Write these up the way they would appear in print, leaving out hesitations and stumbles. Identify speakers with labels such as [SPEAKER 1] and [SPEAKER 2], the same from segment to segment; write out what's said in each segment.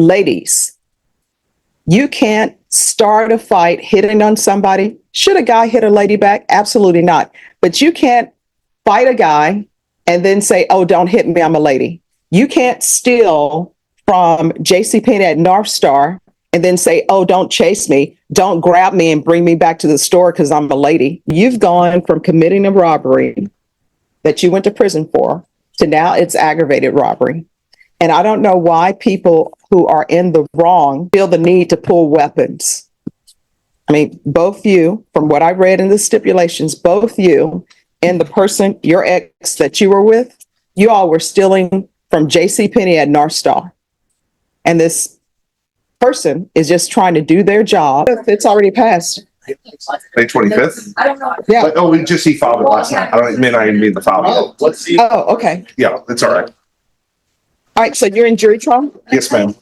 [SPEAKER 1] ladies, you can't start a fight hitting on somebody. Should a guy hit a lady back? Absolutely not. But you can't fight a guy and then say, oh, don't hit me, I'm a lady. You can't steal from JCPenney at North Star and then say, oh, don't chase me, don't grab me and bring me back to the store because I'm a lady. You've gone from committing a robbery that you went to prison for to now it's aggravated robbery. And I don't know why people who are in the wrong feel the need to pull weapons. I mean, both you, from what I read in the stipulations, both you and the person, your ex that you were with, you all were stealing from JCPenney at North Star. And this person is just trying to do their job. It's already passed.
[SPEAKER 2] May 25th?
[SPEAKER 3] I don't know.
[SPEAKER 1] Yeah.
[SPEAKER 2] Oh, he filed it last night. I may not even be in the file.
[SPEAKER 1] Oh, okay.
[SPEAKER 2] Yeah, it's all right.
[SPEAKER 1] All right. So you're in jury trial?
[SPEAKER 2] Yes, ma'am.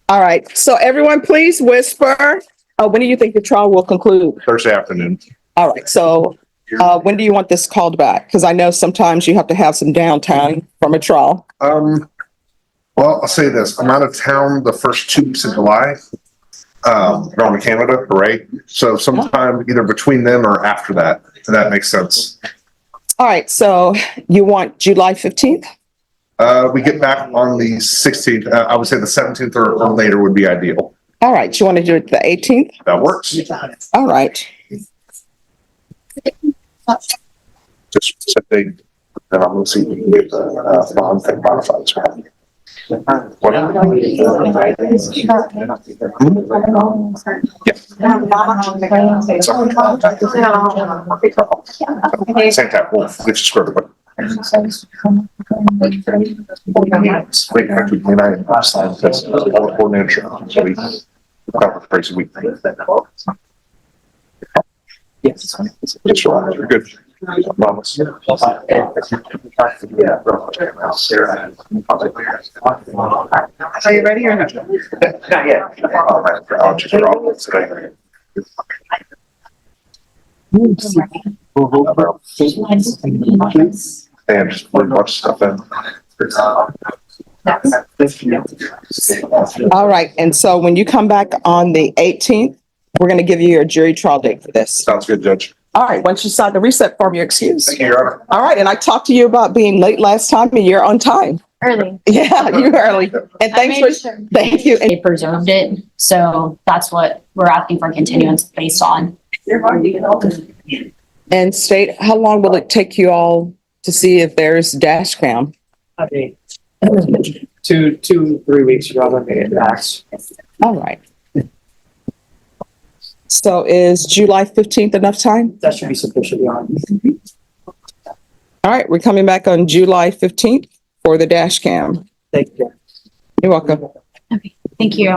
[SPEAKER 1] All right. So everyone, please whisper. When do you think the trial will conclude?
[SPEAKER 2] Thursday afternoon.
[SPEAKER 1] All right. So when do you want this called back? Because I know sometimes you have to have some downtime from a trial.
[SPEAKER 2] Well, I'll say this. I'm out of town the first 2 weeks of July. Going to Canada, right? So sometime either between then or after that, if that makes sense.
[SPEAKER 1] All right. So you want July 15th?
[SPEAKER 2] We get back on the 16th. I would say the 17th or later would be ideal.
[SPEAKER 1] All right. You want to do it the 18th?
[SPEAKER 2] That works.
[SPEAKER 1] All right.
[SPEAKER 2] Just set date. Then I'm going to see if we can get the bond thing modified. What? Yeah. Same time. We'll get you squared away. Wait, actually, we might have signed this. All the coordination. So we got a crazy week. Yes. Yes, you're good. I promise. Are
[SPEAKER 1] you ready or not?
[SPEAKER 2] Not yet. I'll check your office today. And just put a bunch of stuff in.
[SPEAKER 1] All right. And so when you come back on the 18th, we're going to give you your jury trial date for this.
[SPEAKER 2] Sounds good, Judge.
[SPEAKER 1] All right. Once you sign the reset form, you're excused.
[SPEAKER 2] Thank you, Your Honor.
[SPEAKER 1] All right. And I talked to you about being late last time and you're on time.
[SPEAKER 3] Early.
[SPEAKER 1] Yeah, you're early. And thanks for, thank you.
[SPEAKER 4] They preserved it. So that's what we're asking for continuance based on.
[SPEAKER 1] And state, how long will it take you all to see if there's dash cam?
[SPEAKER 5] Okay. 2-3 weeks, you're going to get max.
[SPEAKER 1] All right. So is July 15th enough time?
[SPEAKER 5] That should be sufficient, Your Honor.
[SPEAKER 1] All right, we're coming back on July 15th for the dash cam.
[SPEAKER 5] Thank you.
[SPEAKER 1] You're welcome.
[SPEAKER 4] Okay. Thank you.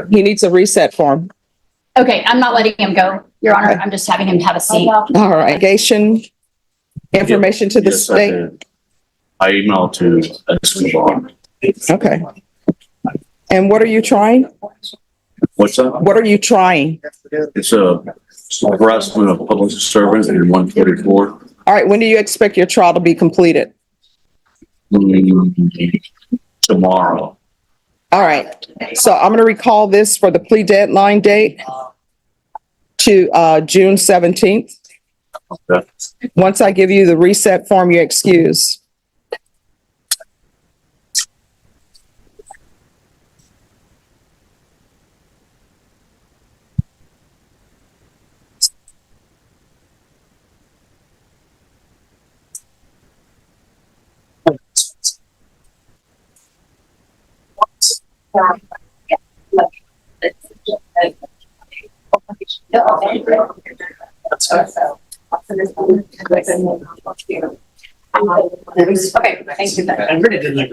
[SPEAKER 1] He needs a reset form.
[SPEAKER 4] Okay. I'm not letting him go, Your Honor. I'm just having him have a seat.
[SPEAKER 1] All right, litigation information to the
[SPEAKER 6] Yes,
[SPEAKER 1] state.
[SPEAKER 6] I emailed to Escobar.
[SPEAKER 1] Okay. And what are you trying?
[SPEAKER 6] What's up?
[SPEAKER 1] What are you trying?
[SPEAKER 6] It's a harassment of public servant in 144.
[SPEAKER 1] All right, when do you expect your trial to be completed?
[SPEAKER 6] Tomorrow.
[SPEAKER 1] All right, so I'm going to recall this for the plea deadline date to June 17th.
[SPEAKER 6] Okay.
[SPEAKER 1] Once I give you the reset form, you're excused.
[SPEAKER 3] Okay, thank you.
[SPEAKER 5] I really didn't like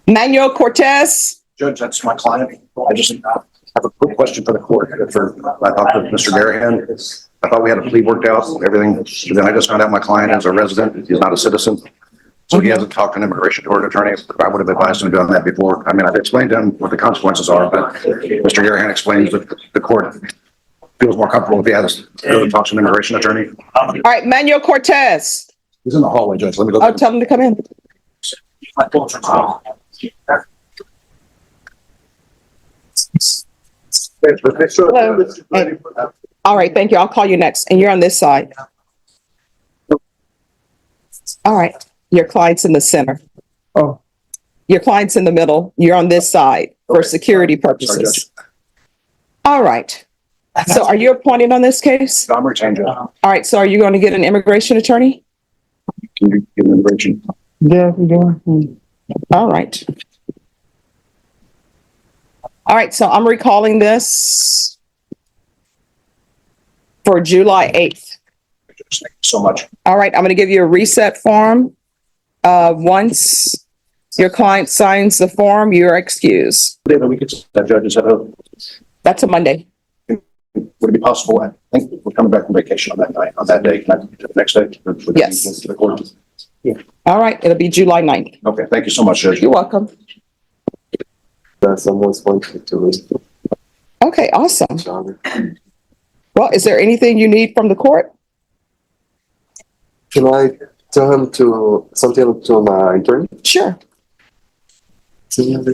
[SPEAKER 1] Manuel Cortez.
[SPEAKER 5] Judge, that's my client.
[SPEAKER 3] I just have a quick question for the court. I talked to Mr. Garahan. I thought we had a plea worked out, everything. Then I just found out my client is a resident. He's not a citizen. So he hasn't talked to an immigration court attorney. I would have advised him to do that before. I mean, I've explained to him what the consequences are, but Mr. Garahan explains that the court feels more comfortable if he has to talk to an immigration attorney.
[SPEAKER 1] All right, Manuel Cortez.
[SPEAKER 3] He's in the hallway, Judge. Let me go.
[SPEAKER 1] Oh, tell him to come in. Hello. Hey. All right, thank you. I'll call you next. And you're on this side. All right, your client's in the center.
[SPEAKER 3] Oh.
[SPEAKER 1] Your client's in the middle. You're on this side for security purposes. All right. So are you appointed on this case?
[SPEAKER 3] I'm retained, Judge.
[SPEAKER 1] All right, so are you going to get an immigration attorney?
[SPEAKER 3] Can you get an immigration?
[SPEAKER 1] Yeah, we do. All right. All right, so I'm recalling this for July 8th.
[SPEAKER 3] Thank you so much.
[SPEAKER 1] All right, I'm going to give you a reset form. Once your client signs the form, you're excused.
[SPEAKER 3] David, we could, that judge is
[SPEAKER 1] That's a Monday.
[SPEAKER 3] would it be possible? I think we're coming back from vacation on that night, on that day. Can I do the next day?
[SPEAKER 1] Yes.
[SPEAKER 3] To the court?
[SPEAKER 1] All right, it'll be July 9th.
[SPEAKER 3] Okay, thank you so much, Judge.
[SPEAKER 1] You're welcome.
[SPEAKER 7] Someone's wanting to read.
[SPEAKER 1] Okay, awesome. Well, is there anything you need from the court?
[SPEAKER 7] Can I tell him to something to my attorney?
[SPEAKER 1] Sure.
[SPEAKER 8] En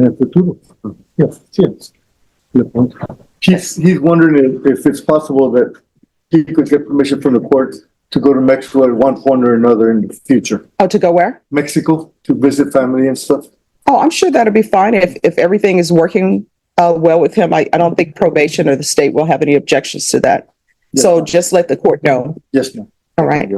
[SPEAKER 8] el futuro. Yes, yes. He's wondering if it's possible that he could get permission from the court to go to Mexico at one point or another in the future.
[SPEAKER 1] Oh, to go where?
[SPEAKER 8] Mexico, to visit family and stuff.
[SPEAKER 1] Oh, I'm sure that'll be fine if everything is working well with him. I don't think probation or the state will have any objections to that. So just let the court know.
[SPEAKER 8] Yes, ma'am.
[SPEAKER 1] All right.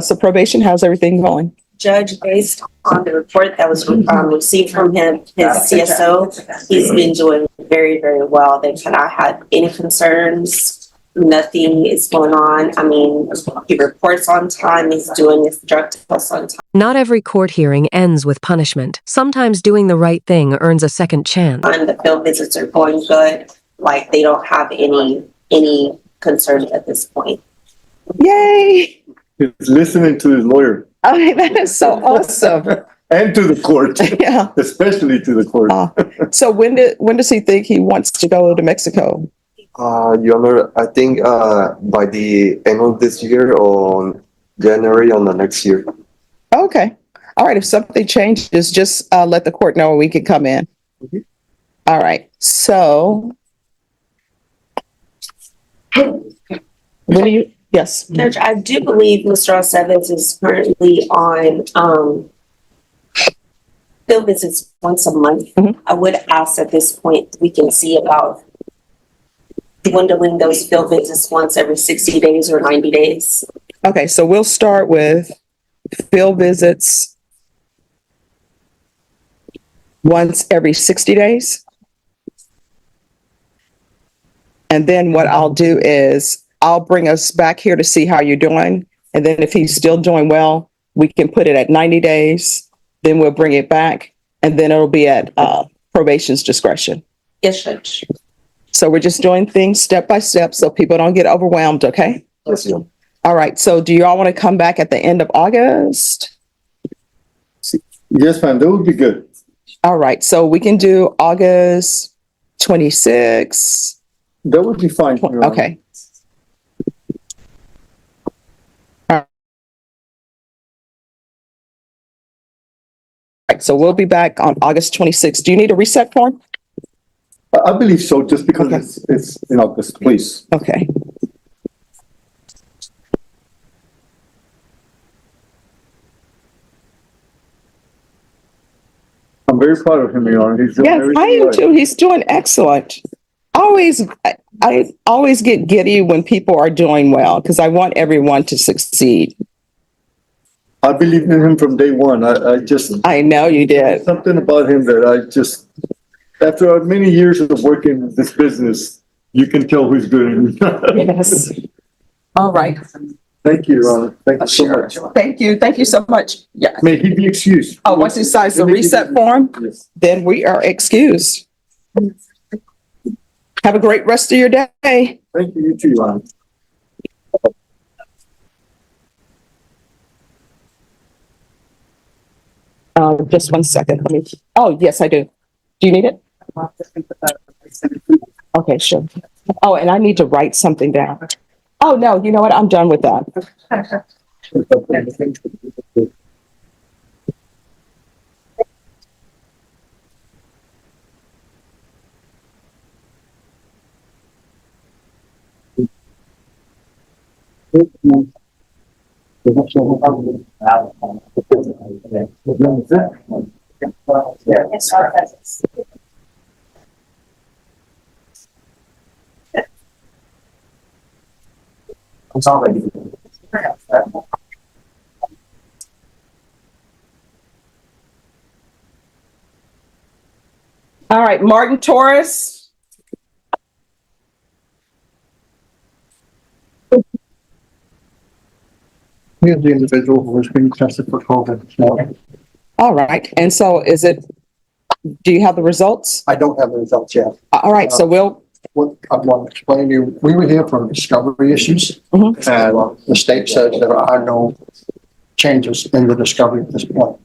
[SPEAKER 1] So probation, how's everything going?
[SPEAKER 9] Judge, based on the report that was received from him, his CSO, he's been doing very, very well. They've not had any concerns. Nothing is going on. I mean, he reports on time. He's doing his drug tests on time.
[SPEAKER 10] Not every court hearing ends with punishment. Sometimes doing the right thing earns a second chance.
[SPEAKER 9] And the field visits are going good. Like, they don't have any concerns at this point.
[SPEAKER 1] Yay!
[SPEAKER 8] He's listening to his lawyer.
[SPEAKER 1] Oh, that is so awesome.
[SPEAKER 8] And to the court.
[SPEAKER 1] Yeah.
[SPEAKER 8] Especially to the court.
[SPEAKER 1] So when does he think he wants to go to Mexico?
[SPEAKER 7] Your Honor, I think by the end of this year or January on the next year.
[SPEAKER 1] Okay. All right. If something changes, just let the court know and we can come in. All right. So when do you? Yes.
[SPEAKER 9] Judge, I do believe Mr. Ross Evans is currently on field visits once a month. I would ask at this point, we can see about dwindling those field visits once every 60 days or 90 days.
[SPEAKER 1] Okay. So we'll start with field visits once every 60 days. And then what I'll do is I'll bring us back here to see how you're doing. And then if he's still doing well, we can put it at 90 days. Then we'll bring it back. And then it'll be at probation's discretion.
[SPEAKER 9] Yes, Judge.
[SPEAKER 1] So we're just doing things step by step so people don't get overwhelmed, okay?
[SPEAKER 7] Yes, Your Honor.
[SPEAKER 1] All right. So do you all want to come back at the end of August?
[SPEAKER 8] Yes, ma'am. That would be good.
[SPEAKER 1] All right. So we can do August 26th.
[SPEAKER 8] That would be fine. Your Honor.
[SPEAKER 1] Okay. All right. So we'll be back on August 26th. Do you need a reset form?
[SPEAKER 8] I believe so, just because it's in August, please.
[SPEAKER 1] Okay.
[SPEAKER 8] I'm very proud of him, Your Honor. He's doing
[SPEAKER 1] Yes,
[SPEAKER 8] everything
[SPEAKER 1] I am
[SPEAKER 8] right.
[SPEAKER 1] too. He's doing excellent. I always get giddy when people are doing well because I want everyone to succeed.
[SPEAKER 8] I believed in him from day one.
[SPEAKER 1] I know you did.
[SPEAKER 8] Something about him that I just, after many years of working in this business, you can tell who's good.
[SPEAKER 1] Yes. All right.
[SPEAKER 8] Thank you, Your Honor. Thank you so much.
[SPEAKER 1] Thank you. Thank you so much. Yeah.
[SPEAKER 8] May he be excused.
[SPEAKER 1] Oh, once he signs the reset form, then we are excused. Have a great rest of your day.
[SPEAKER 8] Thank you, you too, Your Honor.
[SPEAKER 1] Just one second. Let me, oh, yes, I do. Do you need it? Okay, sure. Oh, and I need to write something down. Oh, no, you know what? I'm done with that. All right, Martin Torres.
[SPEAKER 8] He is the individual who was being tested for COVID.
[SPEAKER 1] All right, and so is it, do you have the results?
[SPEAKER 8] I don't have the results yet.
[SPEAKER 1] All right, so we'll,
[SPEAKER 8] What I want to explain to you, we were here for discovery issues.
[SPEAKER 1] Mhm.
[SPEAKER 8] And the state says there are no changes in the discovery at this point.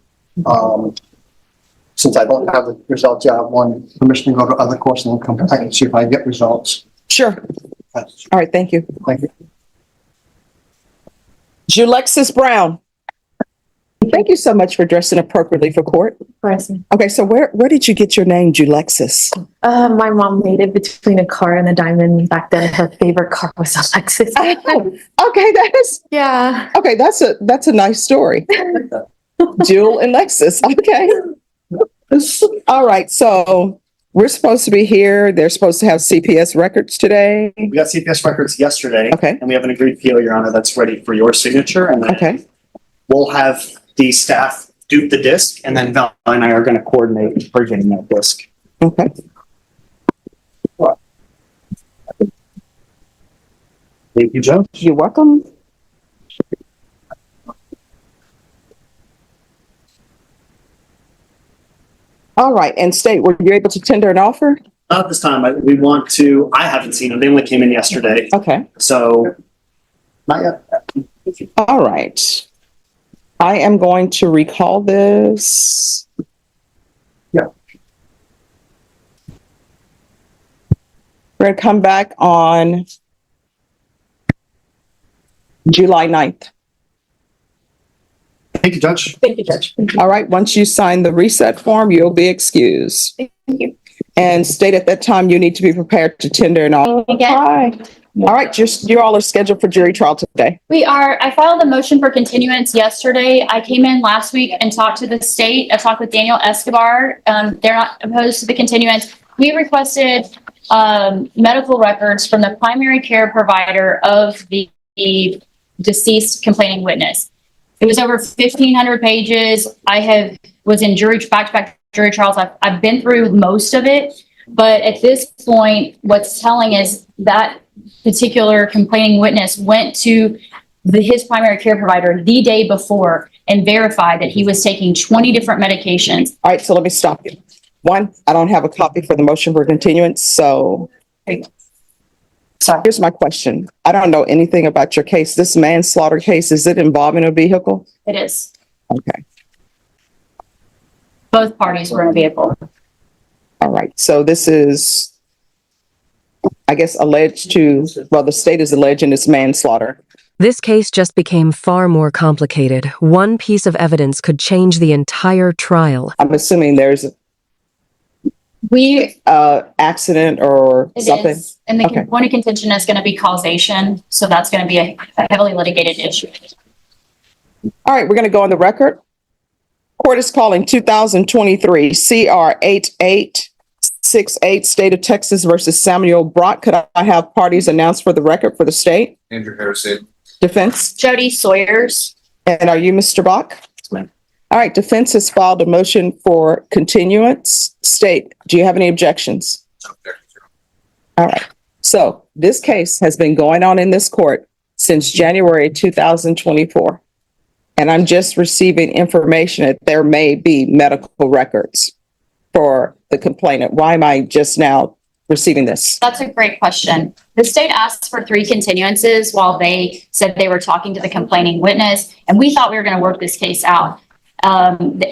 [SPEAKER 8] Since I don't have the results yet, I want permission to go to other courts and then come back and see if I get results.
[SPEAKER 1] sure. All right, thank you.
[SPEAKER 8] Thank you.
[SPEAKER 1] Julexis Brown. Thank you so much for dressing appropriately for court. Okay, so where did you get your name, Julexis?
[SPEAKER 11] My mom made it between a car and a diamond. Back then, her favorite car was a Lexus.
[SPEAKER 1] Oh, okay,
[SPEAKER 11] Yeah.
[SPEAKER 1] okay, that's a nice story. Jewel and Lexus, okay. All right, so we're supposed to be here. They're supposed to have CPS records today.
[SPEAKER 5] We got CPS records yesterday.
[SPEAKER 1] Okay,
[SPEAKER 5] And we have an agreed PO, Your Honor, that's ready for your signature. And then
[SPEAKER 1] okay,
[SPEAKER 5] we'll have the staff dupe the disc, and then Val and I are going to coordinate for getting that disc.
[SPEAKER 1] okay.
[SPEAKER 5] Thank you, Joe.
[SPEAKER 1] You're welcome. All right, and state, were you able to tender an offer?
[SPEAKER 5] Not this time. I haven't seen them. They only came in yesterday.
[SPEAKER 1] Okay,
[SPEAKER 5] So, not yet.
[SPEAKER 1] all right. I am going to recall this.
[SPEAKER 5] Yeah.
[SPEAKER 1] We're going to come back on July 9th.
[SPEAKER 5] Thank you, Judge.
[SPEAKER 11] Thank you, Judge.
[SPEAKER 1] All right, once you sign the reset form, you'll be excused.
[SPEAKER 11] Thank you.
[SPEAKER 1] And state at that time, you need to be prepared to tender an offer. Hi. All right, you all are scheduled for jury trial today.
[SPEAKER 4] We are, I filed a motion for continuance yesterday. I came in last week and talked to the state. I talked with Daniel Escobar. They're not opposed to the continuance. We requested medical records from the primary care provider of the deceased complaining witness. It was over 1,500 pages. Was in back-to-back jury trials. I've been through most of it, but at this point, what's telling is that particular complaining witness went to his primary care provider the day before and verified that he was taking 20 different medications.
[SPEAKER 1] All right, so let me stop you. One, I don't have a copy for the motion for continuance, so here's my question. I don't know anything about your case. This manslaughter case, is it involving a vehicle?
[SPEAKER 4] It is.
[SPEAKER 1] Okay,
[SPEAKER 4] Both parties were in a vehicle.
[SPEAKER 1] all right. So this is, I guess, the state is alleging it's manslaughter.
[SPEAKER 10] This case just became far more complicated. One piece of evidence could change the entire trial.
[SPEAKER 1] I'm assuming there's accident or
[SPEAKER 4] It
[SPEAKER 1] something.
[SPEAKER 4] is. And the
[SPEAKER 1] Okay.
[SPEAKER 4] point of contention is going to be causation. So that's going to be a heavily litigated issue.
[SPEAKER 1] All right, we're going to go on the record. Court is calling 2023 CR 8868, State of Texas versus Samuel Brock. Could I have parties announced for the record for the state?
[SPEAKER 2] Andrew Harrison.
[SPEAKER 1] Defense?
[SPEAKER 4] Jody Sawyers.
[SPEAKER 1] And are you Mr. Brock?
[SPEAKER 5] ma'am.
[SPEAKER 1] All right, defense has filed a motion for continuance. State, do you have any objections? All right, so this case has been going on in this court since January 2024. And I'm just receiving information that there may be medical records for the complainant. Why am I just now receiving this?
[SPEAKER 4] That's a great question. The state asked for 3 continuances while they said they were talking to the complaining witness, and we thought we were going to work this case out. And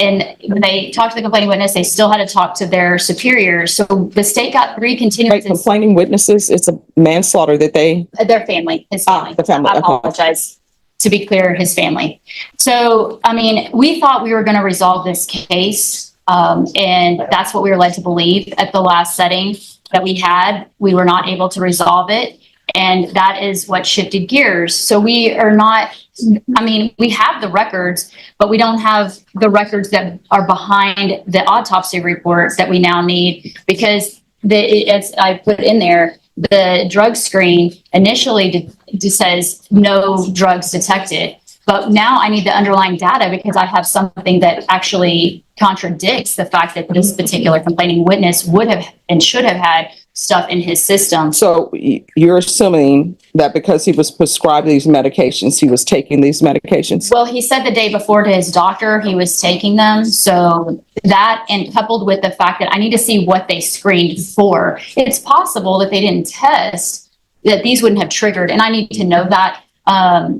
[SPEAKER 4] when they talked to the complaining witness, they still had to talk to their superiors. So the state got 3
[SPEAKER 1] Right,
[SPEAKER 4] continuances.
[SPEAKER 1] complaining witnesses, it's a manslaughter that they,
[SPEAKER 4] Their family, his family.
[SPEAKER 1] the family,
[SPEAKER 4] I
[SPEAKER 1] okay.
[SPEAKER 4] apologize. To be clear, his family. So, I mean, we thought we were going to resolve this case. And that's what we were led to believe at the last setting that we had. We were not able to resolve it. And that is what shifted gears. So we are not, I mean, we have the records, but we don't have the records that are behind the autopsy report that we now need, because as I put in there, the drug screen initially says no drugs detected, but now I need the underlying data because I have something that actually contradicts the fact that this particular complaining witness would have and should have had stuff in his system.
[SPEAKER 1] so you're assuming that because he was prescribed these medications, he was taking these medications?
[SPEAKER 4] Well, he said the day before to his doctor he was taking them. So that, and coupled with the fact that I need to see what they screened for, it's possible that they didn't test, that these wouldn't have triggered. And I need to know that.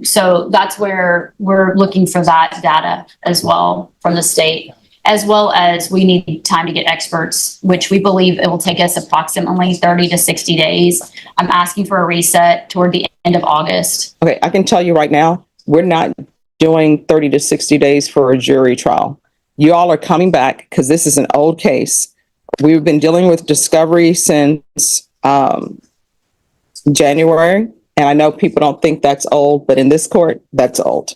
[SPEAKER 4] So that's where we're looking for that data as well from the state, as well as we need time to get experts, which we believe it will take us approximately 30 to 60 days. I'm asking for a reset toward the end of August.
[SPEAKER 1] Okay, I can tell you right now, we're not doing 30 to 60 days for a jury trial. You all are coming back because this is an old case. We've been dealing with discovery since January. And I know people don't think that's old, but in this court, that's old.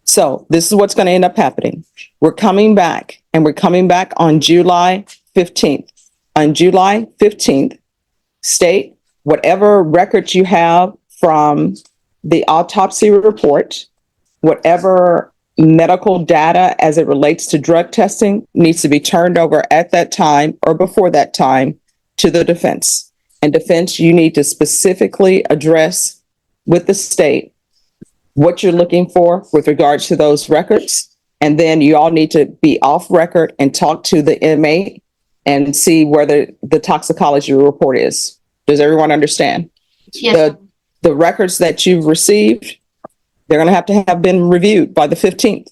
[SPEAKER 1] So this is what's going to end up happening. We're coming back, and we're coming back on July 15th. On July 15th, state whatever records you have from the autopsy report, whatever medical data as it relates to drug testing needs to be turned over at that time or before that time to the defense. And defense, you need to specifically address with the state what you're looking for with regards to those records. And then you all need to be off record and talk to the inmate and see where the toxicology report is. Does everyone understand?
[SPEAKER 4] Yes.
[SPEAKER 1] The records that you've received, they're going to have been reviewed by the 15th.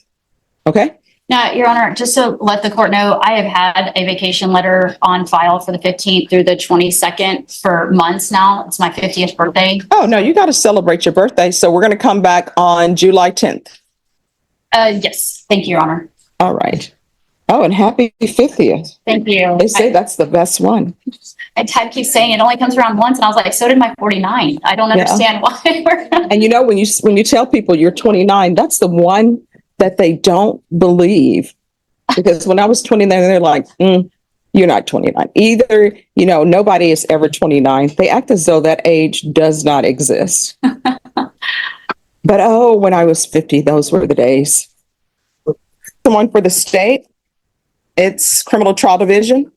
[SPEAKER 1] Okay?
[SPEAKER 4] Now, Your Honor, just to let the court know, I have had a vacation letter on file for the 15th through the 22nd for months now. It's my 50th birthday.
[SPEAKER 1] Oh, no, you got to celebrate your birthday. So we're going to come back on July 10th.
[SPEAKER 4] Yes. Thank you, Your Honor.
[SPEAKER 1] All right. Oh, and happy 50th.
[SPEAKER 4] Thank you.
[SPEAKER 1] They say that's the best one.
[SPEAKER 4] Ted keeps saying it only comes around once, and I was like, so did my 49. I don't understand why we're
[SPEAKER 1] And you know, when you tell people you're 29, that's the one that they don't believe. Because when I was 29, they're like, you're not 29. Either, you know, nobody is ever 29. They act as though that age does not exist. But oh, when I was 50, those were the days. Someone for the state, it's Criminal Trial Division.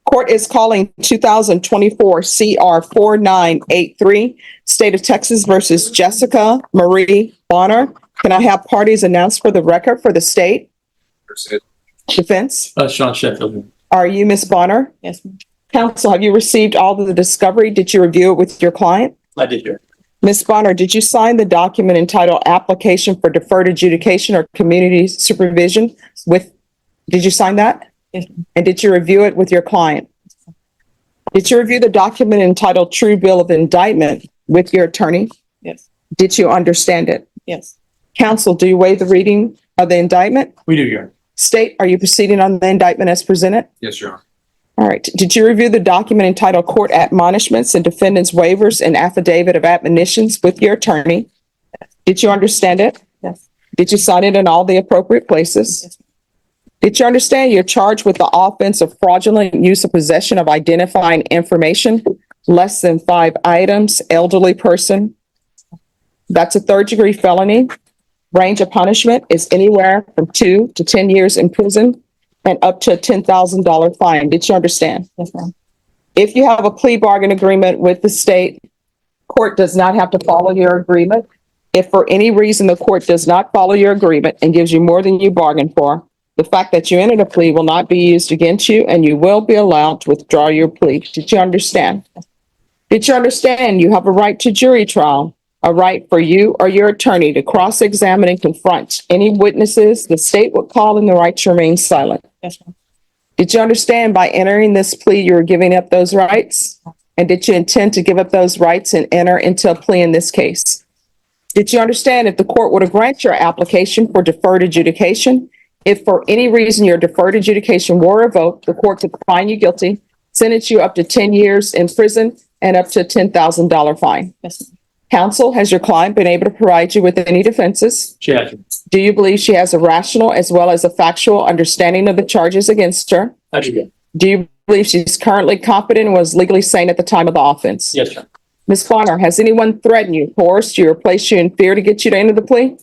[SPEAKER 1] Court is calling 2024 CR 4983, State of Texas versus Jessica Marie Bonner. Can I have parties announced for the record for the state? Defense?
[SPEAKER 6] Sean Sheffield.
[SPEAKER 1] Are you Miss Bonner?
[SPEAKER 6] Yes.
[SPEAKER 1] Counsel, have you received all of the discovery? Did you review it with your client?
[SPEAKER 6] I did hear.
[SPEAKER 1] Miss Bonner, did you sign the document entitled Application for Deferred Adjudication or Community Supervision did you sign that?
[SPEAKER 6] Yes.
[SPEAKER 1] And did you review it with your client? Did you review the document entitled True Bill of Indictment with your attorney?
[SPEAKER 6] Yes.
[SPEAKER 1] Did you understand it?
[SPEAKER 6] Yes.
[SPEAKER 1] Counsel, do you waive the reading of the indictment?
[SPEAKER 6] We do, Your Honor.
[SPEAKER 1] State, are you proceeding on the indictment as presented?
[SPEAKER 6] Yes, Your Honor.
[SPEAKER 1] All right. Did you review the document entitled Court Admonishments and Defendant's Waivers and Affidavit of Admonitions with your attorney? Did you understand it?
[SPEAKER 6] Yes.
[SPEAKER 1] Did you sign it in all the appropriate places?
[SPEAKER 6] Yes.
[SPEAKER 1] Did you understand you're charged with the offense of fraudulent use of possession of identifying information, less than 5 items, elderly person? That's a 3rd-degree felony. Range of punishment is anywhere from 2 to 10 years in prison and up to a $10,000 fine. Did you understand?
[SPEAKER 6] Yes, ma'am.
[SPEAKER 1] If you have a plea bargain agreement with the state, court does not have to follow your agreement. If for any reason the court does not follow your agreement and gives you more than you bargained for, the fact that you entered a plea will not be used against you and you will be allowed to withdraw your plea. Did you understand? Did you understand you have a right to jury trial, a right for you or your attorney to cross-examine and confront any witnesses the state would call and the right to remain silent?
[SPEAKER 11] Yes, ma'am.
[SPEAKER 1] Did you understand by entering this plea, you were giving up those rights? And did you intend to give up those rights and enter into a plea in this case? Did you understand if the court were to grant your application for deferred adjudication, if for any reason your deferred adjudication were revoked, the court could find you guilty, sentence you up to 10 years in prison and up to a $10,000 fine?
[SPEAKER 11] Yes, ma'am.
[SPEAKER 1] Counsel, has your client been able to provide you with any defenses?
[SPEAKER 5] She has.
[SPEAKER 1] Do you believe she has a rational as well as a factual understanding of the charges against her?
[SPEAKER 5] I do.
[SPEAKER 1] Do you believe she's currently competent and was legally sane at the time of the offense?
[SPEAKER 5] Yes, sir.
[SPEAKER 1] Ms. Connor, has anyone threatened you, coerced you, or placed you in fear to get you to enter the plea?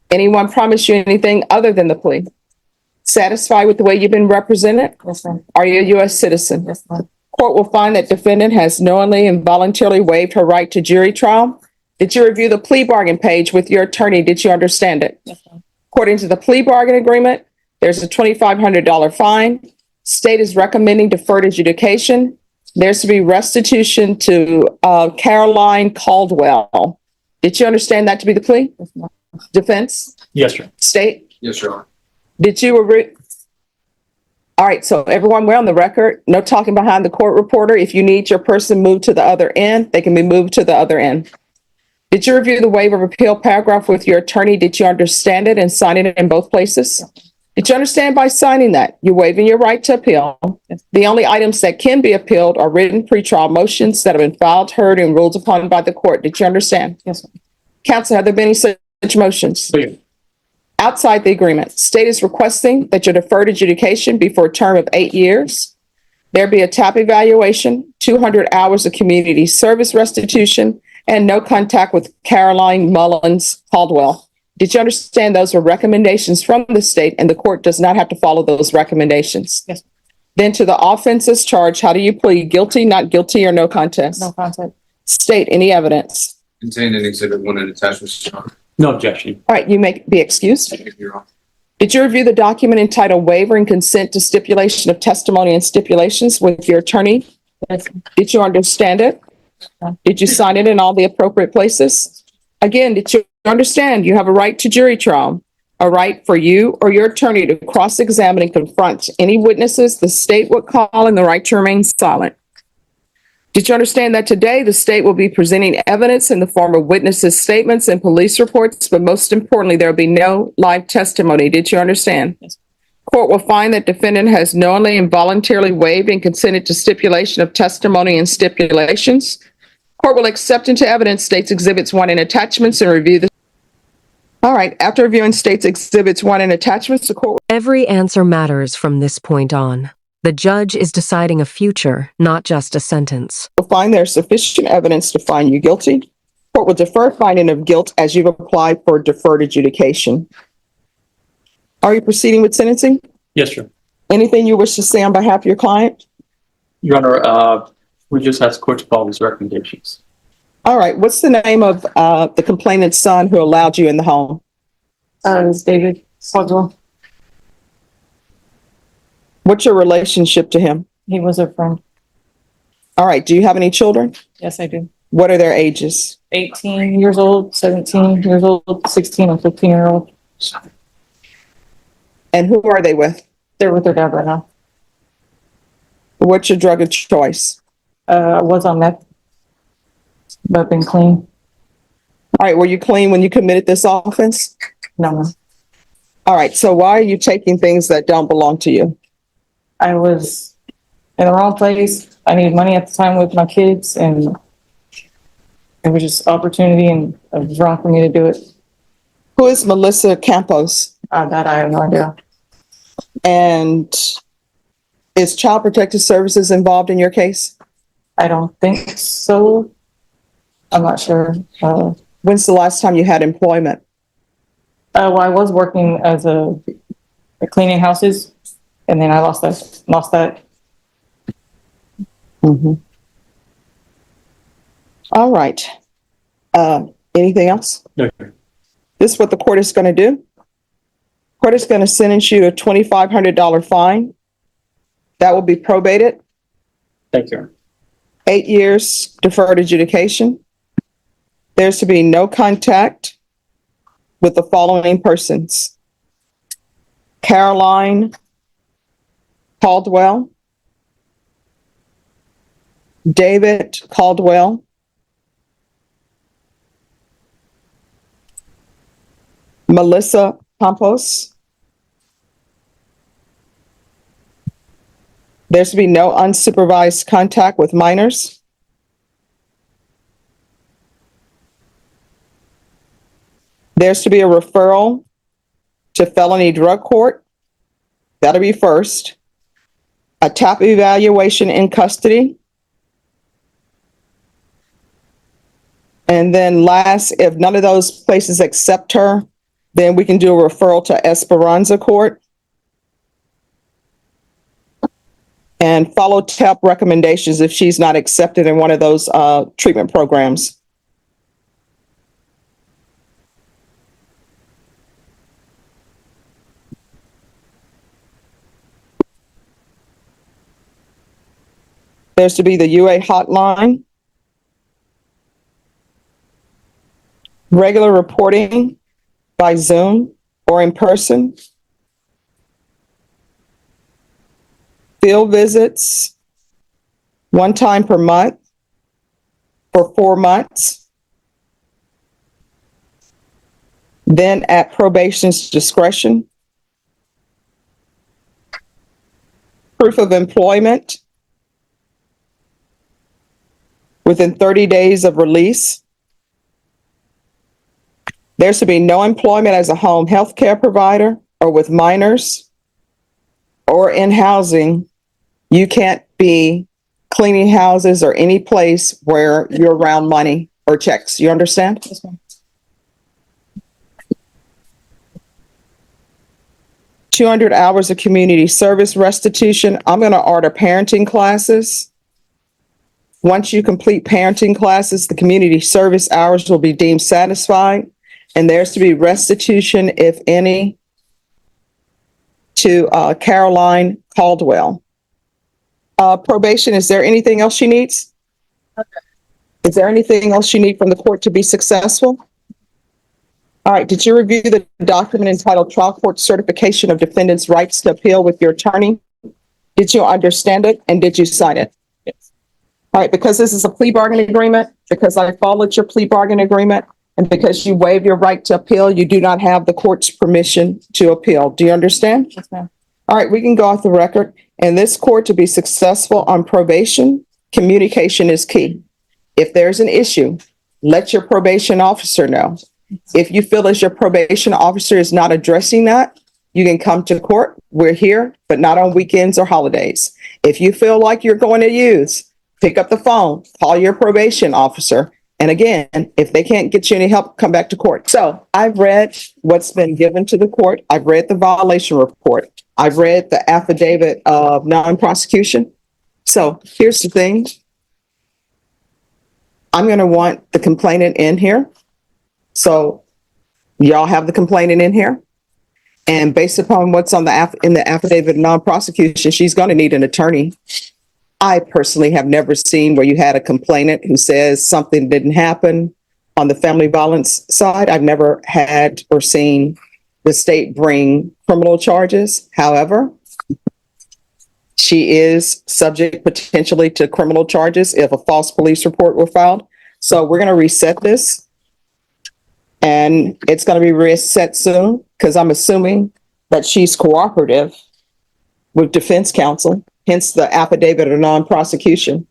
[SPEAKER 1] Anyone promised you anything other than the plea? Satisfied with the way you've been represented?
[SPEAKER 11] Yes, ma'am.
[SPEAKER 1] Are you a U.S. citizen?
[SPEAKER 11] Yes, ma'am.
[SPEAKER 1] Court will find that defendant has knowingly and voluntarily waived her right to jury trial. Did you review the plea bargain page with your attorney? Did you understand it?
[SPEAKER 11] Yes, ma'am.
[SPEAKER 1] According to the plea bargain agreement, there's a $2,500 fine. State is recommending deferred adjudication. There's to be restitution to Caroline Caldwell. Did you understand that to be the plea?
[SPEAKER 11] Yes, ma'am.
[SPEAKER 1] Defense?
[SPEAKER 5] Yes, sir.
[SPEAKER 1] State?
[SPEAKER 6] Yes, Your Honor.
[SPEAKER 1] Did you agree? All right, so everyone, we're on the record. No talking behind the court reporter. If you need your person moved to the other end, they can be moved to the other end. Did you review the waiver of appeal paragraph with your attorney? Did you understand it and sign it in both places? Did you understand by signing that you're waiving your right to appeal? The only items that can be appealed are written pretrial motions that have been filed, heard, and ruled upon by the court. Did you understand?
[SPEAKER 11] Yes, ma'am.
[SPEAKER 1] Counsel, have there been any such motions?
[SPEAKER 5] Clear.
[SPEAKER 1] Outside the agreement, state is requesting that your deferred adjudication be for a term of 8 years. There be a TAP evaluation, 200 hours of community service restitution, and no contact with Caroline Mullins Caldwell. Did you understand those were recommendations from the state and the court does not have to follow those recommendations?
[SPEAKER 11] Yes.
[SPEAKER 1] Then to the offenses charged, how do you plead? Guilty, not guilty, or no contest?
[SPEAKER 11] No contact.
[SPEAKER 1] State any evidence.
[SPEAKER 6] Contained in Exhibit 1 and attachments, Your Honor.
[SPEAKER 5] No objection.
[SPEAKER 1] All right, you may be excused.
[SPEAKER 6] Thank you, Your Honor.
[SPEAKER 1] Did you review the document entitled Waiver and Consent to Stipulation of Testimony and Stipulations with your attorney?
[SPEAKER 11] Yes.
[SPEAKER 1] Did you understand it? Did you sign it in all the appropriate places? Again, did you understand you have a right to jury trial, a right for you or your attorney to cross-examine and confront any witnesses the state would call and the right to remain silent? Did you understand that today the state will be presenting evidence in the form of witnesses' statements and police reports, but most importantly, there will be no live testimony? Did you understand?
[SPEAKER 11] Yes.
[SPEAKER 1] Court will find that defendant has knowingly and voluntarily waived and consented to stipulation of testimony and stipulations. Court will accept into evidence states exhibits 1 and attachments and review the. All right, after reviewing states exhibits 1 and attachments, the court
[SPEAKER 10] Every answer matters from this point on. The judge is deciding a future, not just a sentence.
[SPEAKER 1] will find there's sufficient evidence to find you guilty. Court will defer finding of guilt as you've applied for deferred adjudication. Are you proceeding with sentencing?
[SPEAKER 5] Yes, sir.
[SPEAKER 1] Anything you wish to say on behalf of your client?
[SPEAKER 5] Your Honor, we just asked court to follow these recommendations.
[SPEAKER 1] All right, what's the name of the complainant's son who allowed you in the home?
[SPEAKER 11] It's David Caldwell.
[SPEAKER 1] What's your relationship to him?
[SPEAKER 11] He was a friend.
[SPEAKER 1] All right, do you have any children?
[SPEAKER 11] Yes, I do.
[SPEAKER 1] What are their ages?
[SPEAKER 11] 18 years old, 17 years old, 16 and 15-year-old.
[SPEAKER 1] And who are they with?
[SPEAKER 11] They're with their dad right now.
[SPEAKER 1] What's your drug of choice?
[SPEAKER 11] I was on meth, but I've been clean.
[SPEAKER 1] All right, were you clean when you committed this offense?
[SPEAKER 11] No, no.
[SPEAKER 1] All right, so why are you taking things that don't belong to you?
[SPEAKER 11] I was in the wrong place. I needed money at the time with my kids, and it was just opportunity, and it was wrong for me to do it.
[SPEAKER 1] Who is Melissa Campos?
[SPEAKER 11] That I have no idea.
[SPEAKER 1] And is Child Protective Services involved in your case?
[SPEAKER 11] I don't think so. I'm not sure.
[SPEAKER 1] When's the last time you had employment?
[SPEAKER 11] Well, I was working as a cleaning houses, and then I lost that.
[SPEAKER 1] Mm-hmm. All right. Anything else?
[SPEAKER 5] No.
[SPEAKER 1] This is what the court is going to do. Court is going to sentence you to a $2,500 fine. That will be probated.
[SPEAKER 5] Thank you.
[SPEAKER 1] 8 years deferred adjudication. There's to be no contact with the following persons: Caroline Caldwell, David Caldwell, Melissa Campos. There's to be no unsupervised contact with minors. There's to be a referral to felony drug court. That'll be first. A TAP evaluation in custody. And then last, if none of those places accept her, then we can do a referral to Esperanza Court. And follow TAP recommendations if she's not accepted in one of those treatment programs. There's to be the UA hotline. Regular reporting by Zoom or in person. Field visits, one time per month for 4 months. Then at probation's discretion. Proof of employment within 30 days of release. There should be no employment as a home health care provider or with minors or in housing. You can't be cleaning houses or any place where you're around money or checks. You understand?
[SPEAKER 11] Yes, ma'am.
[SPEAKER 1] 200 hours of community service restitution. I'm going to order parenting classes. Once you complete parenting classes, the community service hours will be deemed satisfied, and there's to be restitution, if any, to Caroline Caldwell. Probation, is there anything else she needs? Okay. Is there anything else you need from the court to be successful? All right, did you review the document entitled Trial Court Certification of Defendant's Rights to Appeal with your attorney? Did you understand it and did you sign it?
[SPEAKER 11] Yes.
[SPEAKER 1] All right, because this is a plea bargaining agreement, because I followed your plea bargaining agreement, and because you waive your right to appeal, you do not have the court's permission to appeal. Do you understand?
[SPEAKER 11] Yes, ma'am.
[SPEAKER 1] All right, we can go off the record. In this court, to be successful on probation, communication is key. If there's an issue, let your probation officer know. If you feel as your probation officer is not addressing that, you can come to court. We're here, but not on weekends or holidays. If you feel like you're going to use, pick up the phone, call your probation officer. And again, if they can't get you any help, come back to court. So I've read what's been given to the court. I've read the violation report. I've read the affidavit of non-prosecution. So here's the thing. I'm going to want the complainant in here. So y'all have the complainant in here. And based upon what's on in the affidavit of non-prosecution, she's going to need an attorney. I personally have never seen where you had a complainant who says something didn't happen on the family violence side. I've never had or seen the state bring criminal charges. However, she is subject potentially to criminal charges if a false police report were filed. So we're going to reset this. And it's going to be reset soon because I'm assuming that she's cooperative with defense counsel, hence the affidavit of non-prosecution.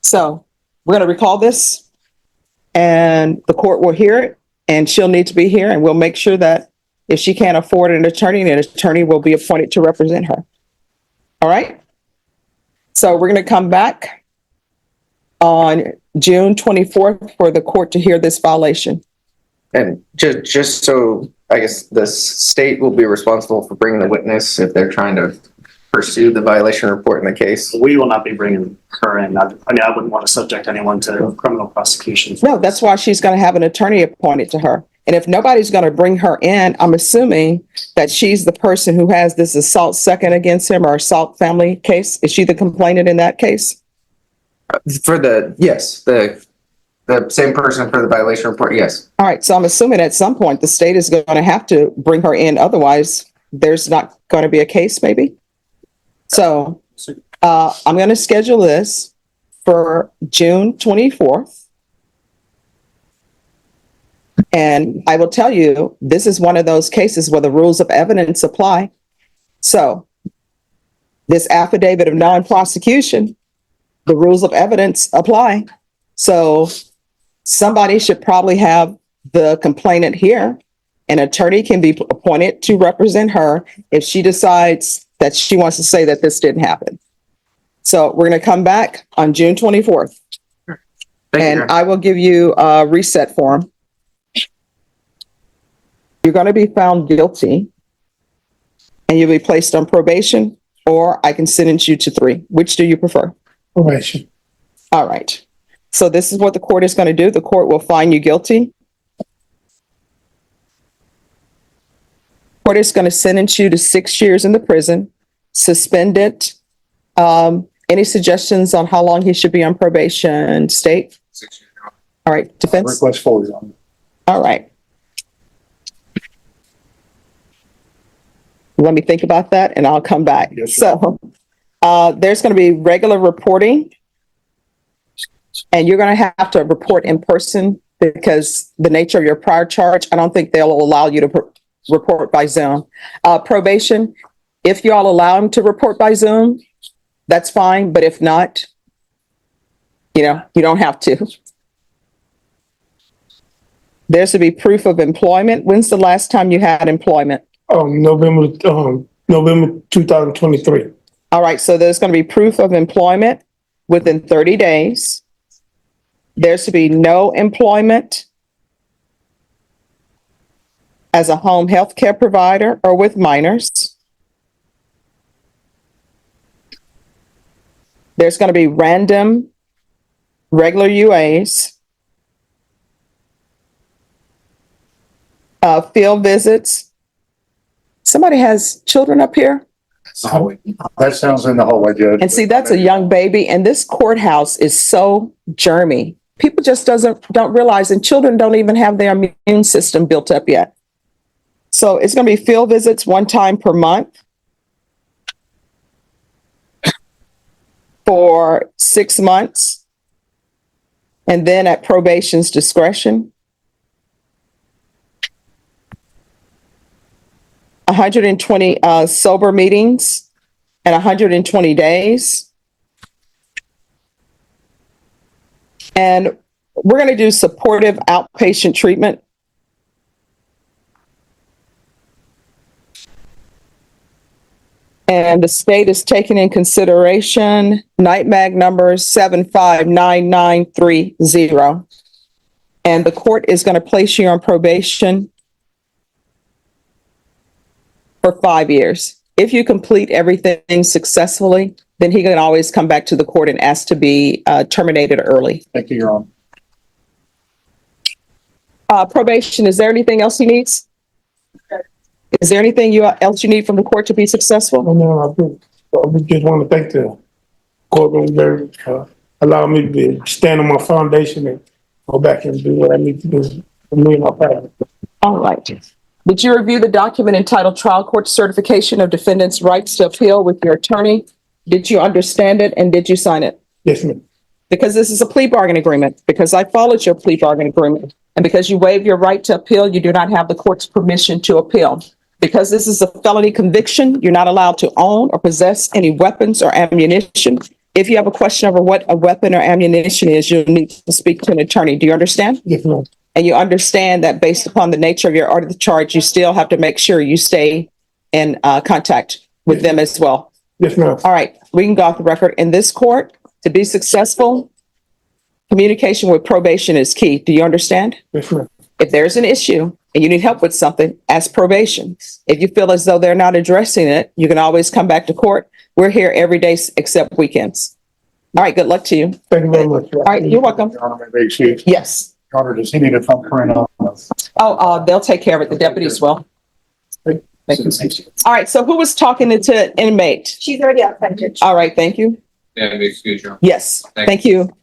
[SPEAKER 1] So we're going to recall this and the court will hear it and she'll need to be here, and we'll make sure that if she can't afford an attorney will be appointed to represent her. All right. So we're going to come back on June 24th for the court to hear this violation.
[SPEAKER 12] And just so, I guess the state will be responsible for bringing the witness if they're trying to pursue the violation report in the case?
[SPEAKER 5] We will not be bringing her in. I mean, I wouldn't want to subject anyone to criminal prosecution.
[SPEAKER 1] No, that's why she's going to have an attorney appointed to her. And if nobody's going to bring her in, I'm assuming that she's the person who has this assault second against him or assault family case. Is she the complainant in that case?
[SPEAKER 12] Yes, the same person for the violation report, yes.
[SPEAKER 1] All right. So I'm assuming at some point the state is going to have to bring her in. Otherwise, there's not going to be a case maybe. So I'm going to schedule this for June 24th. And I will tell you, this is one of those cases where the rules of evidence apply. So this affidavit of non-prosecution, the rules of evidence apply. So somebody should probably have the complainant here. An attorney can be appointed to represent her if she decides that she wants to say that this didn't happen. So we're going to come back on June 24th. And I will give you a reset form. You're going to be found guilty and you'll be placed on probation, or I can sentence you to 3. Which do you prefer?
[SPEAKER 8] Probation.
[SPEAKER 1] All right. So this is what the court is going to do. The court will find you guilty. Court is going to sentence you to 6 years in the prison, suspended. Any suggestions on how long he should be on probation, state?
[SPEAKER 2] 6 years.
[SPEAKER 1] All right, defense?
[SPEAKER 8] Request for it.
[SPEAKER 1] All right. Let me think about that and I'll come back.
[SPEAKER 8] Yes, sir.
[SPEAKER 1] So there's going to be regular reporting and you're going to have to report in person because the nature of your prior charge, I don't think they'll allow you to report by Zoom. Probation, if you all allow him to report by Zoom, that's fine. But if not, you don't have to. There's to be proof of employment. When's the last time you had employment?
[SPEAKER 8] November 2023.
[SPEAKER 1] All right, so there's going to be proof of employment within 30 days. There's to be no employment as a home health care provider or with minors. There's going to be random, regular UAs, field visits. Somebody has children up here?
[SPEAKER 8] That sounds in the hallway, Judge.
[SPEAKER 1] And see, that's a young baby. And this courthouse is so germy. People just don't realize, and children don't even have their immune system built up yet. So it's going to be field visits 1 time per month for 6 months. And then at probation's discretion. 120 sober meetings and 120 days. And we're going to do supportive outpatient treatment. And the state is taking in consideration night mag numbers 759930. And the court is going to place you on probation for 5 years. If you complete everything successfully, then he can always come back to the court and ask to be terminated early.
[SPEAKER 8] Thank you, Your Honor.
[SPEAKER 1] Probation, is there anything else he needs? Is there anything else you need from the court to be successful?
[SPEAKER 8] No, I just want to thank the courtroom for allowing me to stand on my foundation and go back and do what I need to do for me and my family.
[SPEAKER 1] All right. Did you review the document entitled Trial Court Certification of Defendant's Rights to Appeal with your attorney? Did you understand it and did you sign it?
[SPEAKER 8] Yes, ma'am.
[SPEAKER 1] Because this is a plea bargain agreement, because I followed your plea bargain agreement, and because you waive your right to appeal, you do not have the court's permission to appeal. Because this is a felony conviction, you're not allowed to own or possess any weapons or ammunition. If you have a question over what a weapon or ammunition is, you'll need to speak to an attorney. Do you understand?
[SPEAKER 8] Yes, ma'am.
[SPEAKER 1] And you understand that based upon the nature of your order of the charge, you still have to make sure you stay in contact with them as well.
[SPEAKER 8] Yes, ma'am.
[SPEAKER 1] All right, we can go off the record. In this court, to be successful, communication with probation is key. Do you understand?
[SPEAKER 8] Yes, ma'am.
[SPEAKER 1] If there's an issue, and you need help with something, ask probation. If you feel as though they're not addressing it, you can always come back to court. We're here every day except weekends. All right, good luck to you.
[SPEAKER 8] Thank you very much.
[SPEAKER 1] All right, you're welcome.
[SPEAKER 8] Your Honor, may I excuse?
[SPEAKER 1] Yes.
[SPEAKER 8] Your Honor, does he need a thumbprint on this?
[SPEAKER 1] Oh, they'll take care of it. The deputies will. Thank you. All right, so who was talking to inmate?
[SPEAKER 9] She's already outside, Judge.
[SPEAKER 1] All right, thank you.
[SPEAKER 6] Yeah, excuse you.
[SPEAKER 1] Yes,
[SPEAKER 6] Thank
[SPEAKER 1] thank you.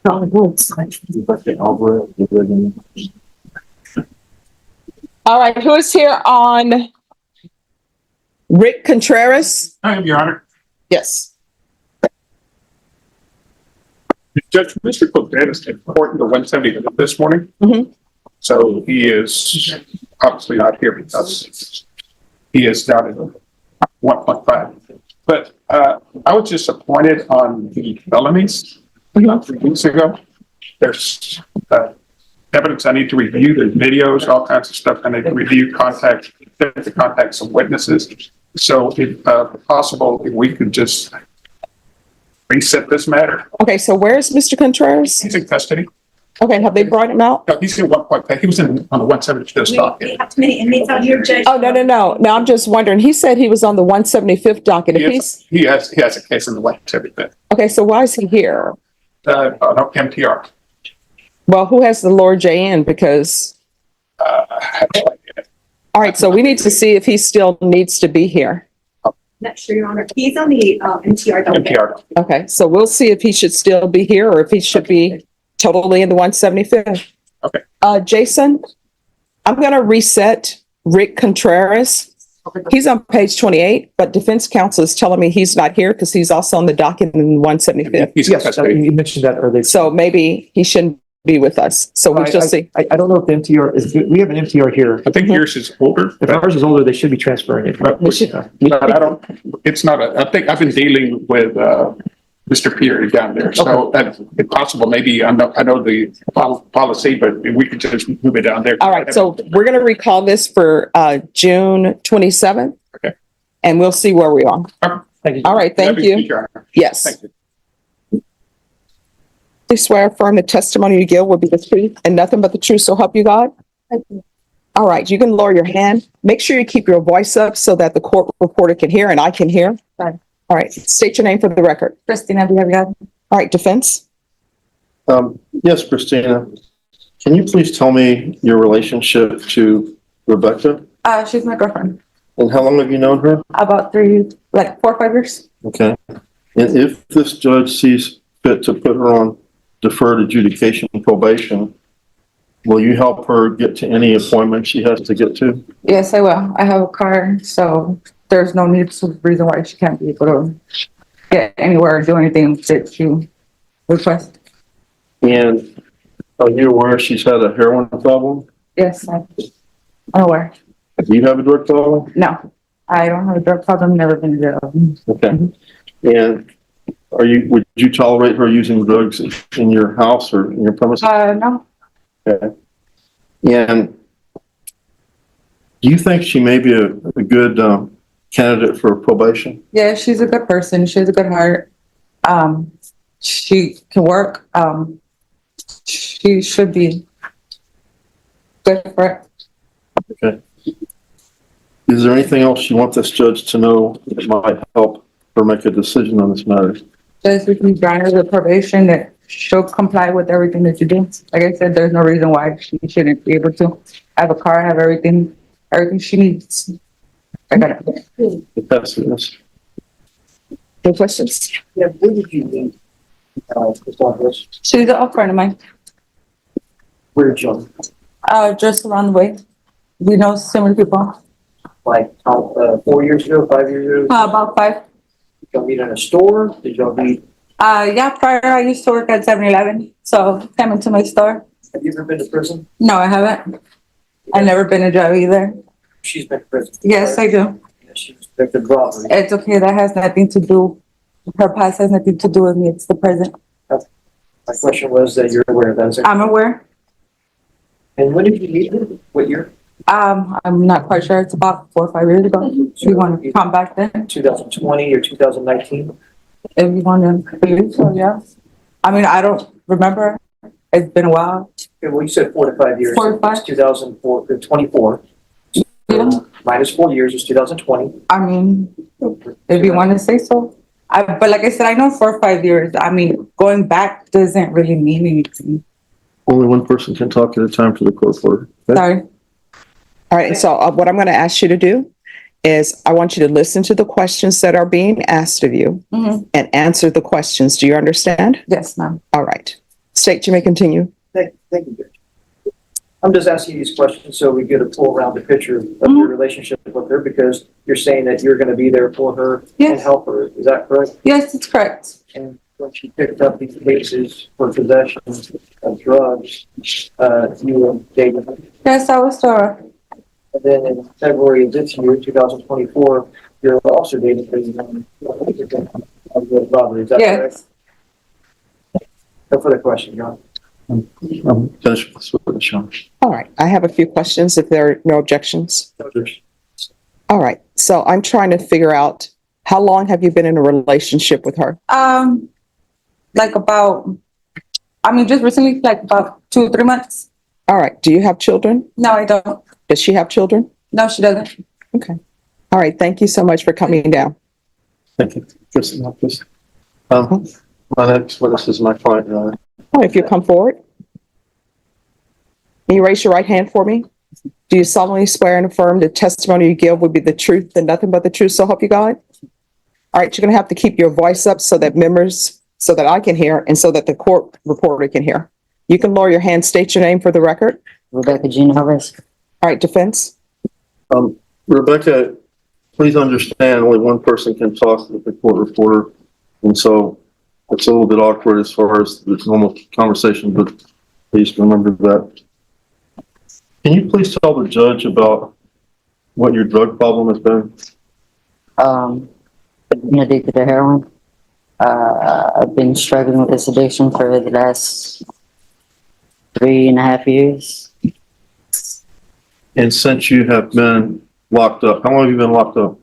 [SPEAKER 1] All right, who is here on Rick Contreras?
[SPEAKER 8] I am, Your Honor.
[SPEAKER 1] Yes.
[SPEAKER 8] Judge, Mr. Contreras reported to 170 this morning.
[SPEAKER 1] Mhm.
[SPEAKER 8] So he is obviously not here because he is down in 1.5. But I was disappointed on the felonies 3 weeks ago. There's evidence I need to review, there's videos, all kinds of stuff. I need to review the contacts of witnesses. So if possible, if we could just reset this matter.
[SPEAKER 1] Okay, so where's Mr. Contreras?
[SPEAKER 8] He's in custody.
[SPEAKER 1] Okay, have they brought him out?
[SPEAKER 8] No, he's in 1.5. He was on the 175th docket.
[SPEAKER 9] have too many inmates out here, Judge.
[SPEAKER 1] Oh, no. No, I'm just wondering. He said he was on the 175th docket. If he's,
[SPEAKER 8] He has a case in the 175th.
[SPEAKER 1] okay, so why is he here?
[SPEAKER 8] No, MTR.
[SPEAKER 1] Well, who has the Lord J in? Because, all right, so we need to see if he still needs to be here.
[SPEAKER 9] Not sure, Your Honor. He's on the MTR docket.
[SPEAKER 8] MTR.
[SPEAKER 1] Okay, so we'll see if he should still be here or if he should be totally in the 175th.
[SPEAKER 8] Okay.
[SPEAKER 1] Jason, I'm going to reset Rick Contreras. He's on page 28, but defense counsel is telling me he's not here because he's also on the docket in 175th.
[SPEAKER 8] He's in custody.
[SPEAKER 13] You mentioned that earlier.
[SPEAKER 1] So maybe he shouldn't be with us. So we shall see.
[SPEAKER 13] I don't know if the MTR is, we have an MTR here.
[SPEAKER 8] I think yours is older.
[SPEAKER 13] If ours is older, they should be transferring it.
[SPEAKER 8] But I don't, it's not I think I've been dealing with Mr. Peter down there. So if possible, maybe I know the policy, but we could just move it down there.
[SPEAKER 1] All right, so we're going to recall this for June 27th.
[SPEAKER 8] Okay.
[SPEAKER 1] And we'll see where we are.
[SPEAKER 13] Thank you.
[SPEAKER 1] All right, thank you. Yes.
[SPEAKER 8] Thank you.
[SPEAKER 1] Please swear affirm the testimony you give will be the truth and nothing but the truth, so help you God? All right, you can lower your hand. Make sure you keep your voice up so that the court reporter can hear and I can hear.
[SPEAKER 11] Fine.
[SPEAKER 1] All right, state your name for the record.
[SPEAKER 11] Christina Villarreal.
[SPEAKER 1] All right, defense.
[SPEAKER 14] Yes, Christina. Can you please tell me your relationship to Rebecca?
[SPEAKER 11] She's my girlfriend.
[SPEAKER 14] And how long have you known her?
[SPEAKER 11] About 4 or 5 years.
[SPEAKER 14] Okay. And if this judge sees fit to put her on deferred adjudication probation, will you help her get to any appointment she has to get to?
[SPEAKER 11] Yes, I will. I have a car, so there's no need to reason why she can't be able to get anywhere or do anything that she requests.
[SPEAKER 14] And are you aware she's had a heroin problem?
[SPEAKER 11] Yes, I'm aware.
[SPEAKER 14] Do you have a drug problem?
[SPEAKER 11] No, I don't have a drug problem, never been in jail.
[SPEAKER 14] Okay. And would you tolerate her using drugs in your house or in your premises?
[SPEAKER 11] No.
[SPEAKER 14] Okay. And do you think she may be a good candidate for probation?
[SPEAKER 11] Yeah, she's a good person. She has a good heart. She can work. She should be good for it.
[SPEAKER 14] Okay. Is there anything else you want this judge to know that might help her make a decision on this matter?
[SPEAKER 11] Just we can grant her the probation that she'll comply with everything that you do. Like I said, there's no reason why she shouldn't be able to. I have a car, I have everything she needs. I got it.
[SPEAKER 14] Yes.
[SPEAKER 1] No questions?
[SPEAKER 13] Yeah, where did you meet?
[SPEAKER 11] She's a friend of mine.
[SPEAKER 13] Where did you?
[SPEAKER 11] Just around the way. We know similar people.
[SPEAKER 13] Like 4 years ago, 5 years ago?
[SPEAKER 11] About 5.
[SPEAKER 13] Did y'all meet in a store? Did y'all meet?
[SPEAKER 11] Yeah, prior I used to work at 7-Eleven, so came into my store.
[SPEAKER 13] Have you ever been to prison?
[SPEAKER 11] No, I haven't. I've never been to jail either.
[SPEAKER 13] She's been to prison.
[SPEAKER 11] Yes, I do.
[SPEAKER 13] Yeah, she was convicted of robbery.
[SPEAKER 11] It's okay. That has nothing to do. Her past has nothing to do with me. It's the present.
[SPEAKER 13] My question was that you're aware of that.
[SPEAKER 11] I'm aware.
[SPEAKER 13] And when did you meet her? What year?
[SPEAKER 11] I'm not quite sure. It's about 4 or 5 years ago. You want to come back then?
[SPEAKER 13] 2020 or 2019?
[SPEAKER 11] If you want to believe so, yeah. I mean, I don't remember. It's been a while.
[SPEAKER 13] Okay, well, you said 4 to 5 years.
[SPEAKER 11] 4 to 5.
[SPEAKER 13] It's 2004, 24.
[SPEAKER 11] Yeah.
[SPEAKER 13] Minus 4 years is 2020.
[SPEAKER 11] I mean, if you want to say so. But like I said, I know 4 or 5 years. I mean, going back doesn't really mean anything.
[SPEAKER 14] Only one person can talk at a time to the court reporter. Okay?
[SPEAKER 11] Sorry.
[SPEAKER 1] All right. So what I'm going to ask you to do is I want you to listen to the questions that are being asked of you and answer the questions. Do you understand?
[SPEAKER 11] Yes, ma'am.
[SPEAKER 1] All right. State, you may continue.
[SPEAKER 13] Thank you, Judge. I'm just asking you these questions so we get a full rounded picture of your relationship with her, because you're saying that you're going to be there for her and
[SPEAKER 11] Yes.
[SPEAKER 13] help her. Is that correct?
[SPEAKER 11] Yes, it's correct.
[SPEAKER 13] And when she picked up these cases for possession of drugs, you were dating her.
[SPEAKER 11] Yes, I was sure.
[SPEAKER 13] And then in February of this year, 2024, you're also dating her. Of the robbery. Is that
[SPEAKER 11] Yes.
[SPEAKER 13] correct? No further question, John.
[SPEAKER 14] I'm finished with this witness, Sean.
[SPEAKER 1] All right. I have a few questions if there are no objections. All right. So I'm trying to figure out, how long have you been in a relationship with her?
[SPEAKER 11] Like about, I mean, just recently, like about 2 or 3 months.
[SPEAKER 1] All right. Do you have children?
[SPEAKER 11] No, I don't.
[SPEAKER 1] Does she have children?
[SPEAKER 11] No, she doesn't.
[SPEAKER 1] Okay. All right. Thank you so much for coming down.
[SPEAKER 14] Thank you. Kristen, please. My next witness is my client, Your Honor.
[SPEAKER 1] All right, if you come forward. Can you raise your right hand for me? Do you solemnly swear and affirm the testimony you give will be the truth and nothing but the truth, so help you God? All right, you're going to have to keep your voice up so that I can hear and so that the court reporter can hear. You can lower your hand, state your name for the record.
[SPEAKER 15] Rebecca Jean Harris.
[SPEAKER 1] All right, defense.
[SPEAKER 14] Rebecca, please understand only one person can talk with the court reporter. And so it's a little bit awkward as far as the normal conversation, but please remember that. Can you please tell the judge about what your drug problem has been?
[SPEAKER 15] Being addicted to heroin. I've been struggling with this addiction for the last 3.5 years.
[SPEAKER 14] And since you have been locked up, how long have you been locked up?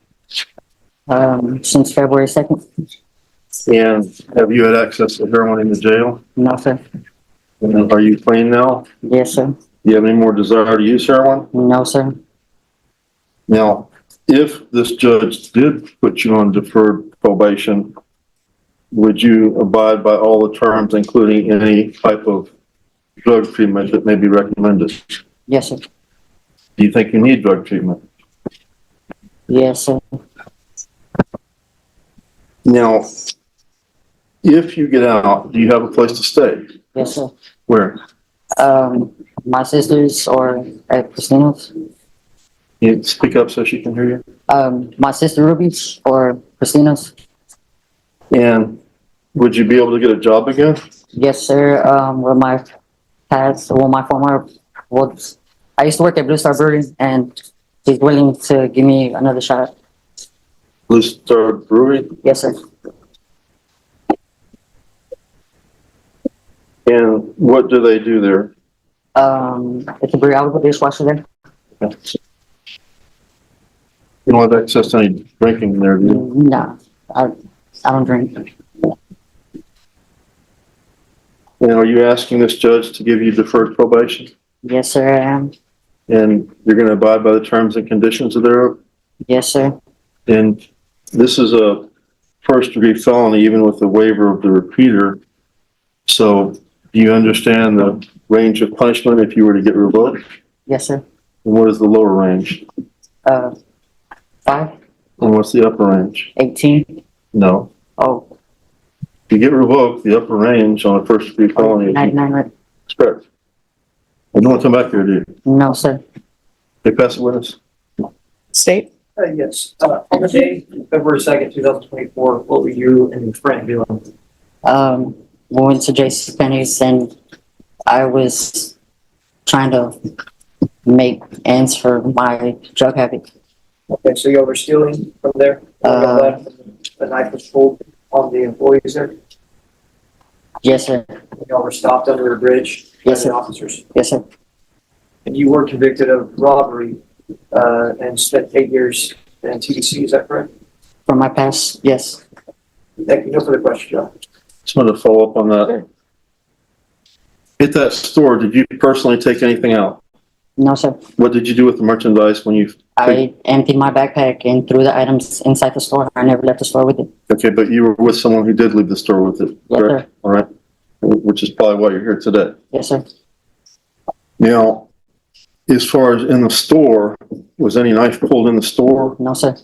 [SPEAKER 15] Since February 2nd.
[SPEAKER 14] And have you had access to heroin in the jail?
[SPEAKER 15] No, sir.
[SPEAKER 14] And are you clean now?
[SPEAKER 15] Yes, sir.
[SPEAKER 14] Do you have any more desire to use heroin?
[SPEAKER 15] No, sir.
[SPEAKER 14] Now, if this judge did put you on deferred probation, would you abide by all the terms, including any type of drug treatment that may be recommended?
[SPEAKER 15] Yes, sir.
[SPEAKER 14] Do you think you need drug treatment?
[SPEAKER 15] Yes, sir.
[SPEAKER 14] Now, if you get out, do you have a place to stay?
[SPEAKER 15] Yes, sir.
[SPEAKER 14] Where?
[SPEAKER 15] My sisters or at Christina's.
[SPEAKER 14] You speak up so she can hear you.
[SPEAKER 15] My sister Ruby's or Christina's.
[SPEAKER 14] And would you be able to get a job again?
[SPEAKER 15] Yes, sir. With my former, I used to work at Blue Star Brewery, and she's willing to give me another shot.
[SPEAKER 14] Blue Star Brewery?
[SPEAKER 15] Yes, sir.
[SPEAKER 14] And what do they do there?
[SPEAKER 15] It's a brewery. I was a dishwasher there.
[SPEAKER 14] Okay. You don't have access to any drinking there, do you?
[SPEAKER 15] No, I don't drink.
[SPEAKER 14] And are you asking this judge to give you deferred probation?
[SPEAKER 15] Yes, sir, I am.
[SPEAKER 14] And you're going to abide by the terms and conditions of their?
[SPEAKER 15] Yes, sir.
[SPEAKER 14] And this is a first-degree felony, even with the waiver of the repeater. So do you understand the range of punishment if you were to get revoked?
[SPEAKER 15] Yes, sir.
[SPEAKER 14] And what is the lower range?
[SPEAKER 15] 5.
[SPEAKER 14] And what's the upper range?
[SPEAKER 15] 18.
[SPEAKER 14] No.
[SPEAKER 15] Oh.
[SPEAKER 14] If you get revoked, the upper range on a first-degree felony is
[SPEAKER 15] 99, right?
[SPEAKER 14] correct. You don't want to come back here, do you?
[SPEAKER 15] No, sir.
[SPEAKER 14] They pass the witness?
[SPEAKER 1] State.
[SPEAKER 13] Yes. On the day, February 2nd, 2024, what were you and your friend doing?
[SPEAKER 15] We went to JCPenney's and I was trying to make ends for my drug habit.
[SPEAKER 13] Okay, so y'all were stealing from there? Y'all left, the knife was pulled on the employees there?
[SPEAKER 15] Yes, sir.
[SPEAKER 13] Y'all were stopped under a bridge?
[SPEAKER 15] Yes,
[SPEAKER 13] by the
[SPEAKER 15] sir.
[SPEAKER 13] officers?
[SPEAKER 15] Yes, sir.
[SPEAKER 13] And you were convicted of robbery, and spent 8 years in TDC, is that correct?
[SPEAKER 15] From my past, yes.
[SPEAKER 13] Thank you. No further questions, John.
[SPEAKER 14] Just wanted to follow up on that. At that store, did you personally take anything out?
[SPEAKER 15] No, sir.
[SPEAKER 14] What did you do with the merchandise when you?
[SPEAKER 15] I emptied my backpack and threw the items inside the store. I never left the store with it.
[SPEAKER 14] Okay, but you were with someone who did leave the store with it,
[SPEAKER 15] Yes,
[SPEAKER 14] correct?
[SPEAKER 15] sir.
[SPEAKER 14] All right, which is probably why you're here today.
[SPEAKER 15] Yes, sir.
[SPEAKER 14] Now, as far as in the store, was any knife pulled in the store?
[SPEAKER 15] No, sir.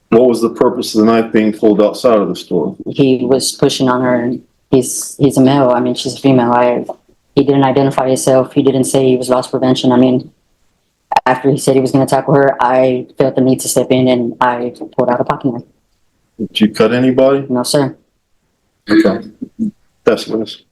[SPEAKER 14] What was the purpose of the knife being pulled outside of the store?
[SPEAKER 15] He was pushing on her, and he's a male. I mean, she's a female. He didn't identify himself. He didn't say he was loss prevention. I mean, after he said he was going to tackle her, I felt the need to step in, and I pulled out a pocket knife.
[SPEAKER 14] Did you cut anybody?
[SPEAKER 15] No, sir.
[SPEAKER 14] Okay. That's this.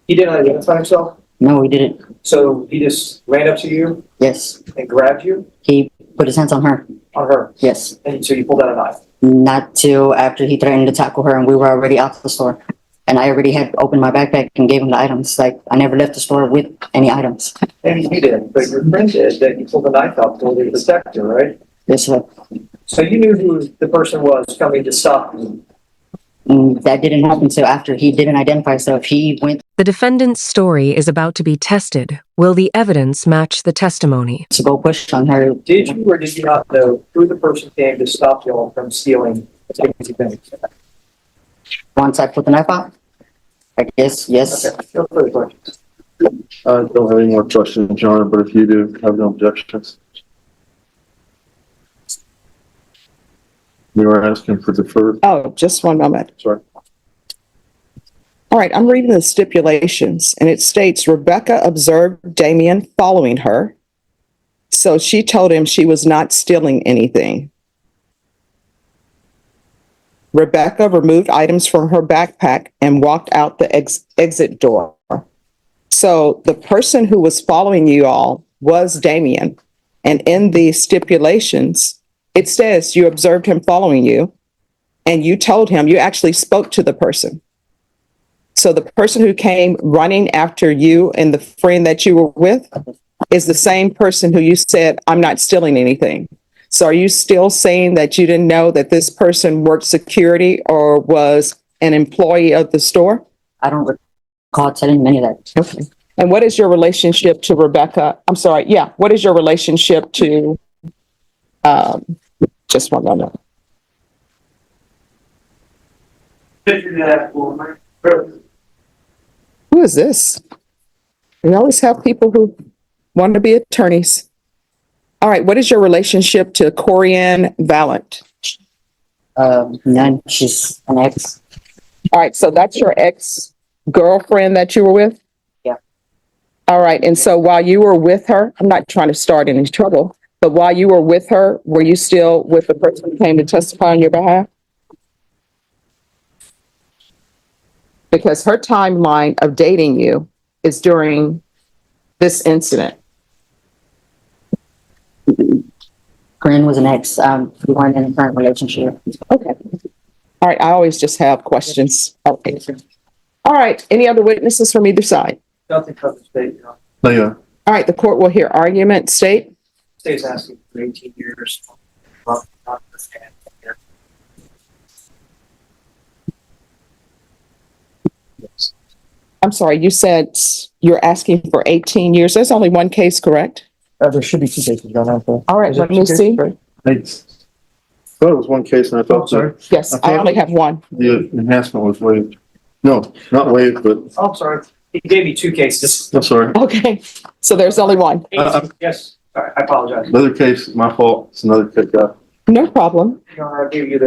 [SPEAKER 13] He didn't identify himself,
[SPEAKER 15] No, he didn't.
[SPEAKER 13] so he just ran up to you
[SPEAKER 15] Yes.
[SPEAKER 13] and grabbed you
[SPEAKER 15] He put his hands on her.
[SPEAKER 13] on her,
[SPEAKER 15] Yes.
[SPEAKER 13] and so you pulled out a knife.
[SPEAKER 15] Not till after he threatened to tackle her, and we were already out the store. And I already had opened my backpack and gave him the items. Like, I never left the store with any items.
[SPEAKER 13] And you did, but your friend did, that you pulled the knife out for the detective, right?
[SPEAKER 15] Yes, sir.
[SPEAKER 13] So you knew who the person was coming to stop you.
[SPEAKER 15] That didn't happen until after he didn't identify himself. He went
[SPEAKER 10] The defendant's story is about to be tested. Will the evidence match the testimony?
[SPEAKER 15] to go push on her.
[SPEAKER 13] Did you or did you not know who the person came to stop y'all from stealing JCPenney?
[SPEAKER 15] Once I put the knife out, I guess, yes.
[SPEAKER 13] Okay, no further questions.
[SPEAKER 14] I don't have any more questions, John, but if you do, have no objections. You were asking for deferred.
[SPEAKER 1] Oh, just one moment.
[SPEAKER 14] Sorry.
[SPEAKER 1] All right, I'm reading the stipulations, and it states Rebecca observed Damien following her, so she told him she was not stealing anything. Rebecca removed items from her backpack and walked out the exit door. So the person who was following you all was Damien, and in the stipulations, it says you observed him following you, and you told him, you actually spoke to the person. So the person who came running after you and the friend that you were with is the same person who you said, I'm not stealing anything. So are you still saying that you didn't know that this person worked security or was an employee of the store?
[SPEAKER 15] I don't recall telling him any of that.
[SPEAKER 1] Okay. And what is your relationship to Rebecca? I'm sorry. Yeah. What is your relationship to, just one moment. Who is this? We always have people who want to be attorneys. All right. What is your relationship to Corianne Valent?
[SPEAKER 15] None. She's an ex.
[SPEAKER 1] All right. So that's your ex-girlfriend that you were with?
[SPEAKER 15] Yeah.
[SPEAKER 1] All right. And so while you were with her, I'm not trying to start any trouble, but while you were with her, were you still with the person who came to testify on your behalf? Because her timeline of dating you is during this incident.
[SPEAKER 15] Corinne was an ex. We weren't in a current relationship.
[SPEAKER 1] Okay. All right. I always just have questions. Okay. All right. Any other witnesses from either side?
[SPEAKER 13] Nothing from the state, you know.
[SPEAKER 14] No, yeah.
[SPEAKER 1] All right. The court will hear argument. State.
[SPEAKER 13] State's asking for 18 years.
[SPEAKER 1] I'm sorry. You said you're asking for 18 years. There's only one case, correct?
[SPEAKER 13] There should be two cases going on.
[SPEAKER 1] All right. Let me see.
[SPEAKER 14] I thought it was one case and I thought.
[SPEAKER 13] Sorry.
[SPEAKER 1] Yes, I only have one.
[SPEAKER 14] The enhancement was waived. No, not waived, but
[SPEAKER 13] Oh, sorry. He gave me two cases.
[SPEAKER 14] I'm sorry.
[SPEAKER 1] Okay. So there's only one.
[SPEAKER 13] Yes, sorry, I apologize.
[SPEAKER 14] Another case, my fault. It's another case.
[SPEAKER 1] No problem.
[SPEAKER 13] I gave you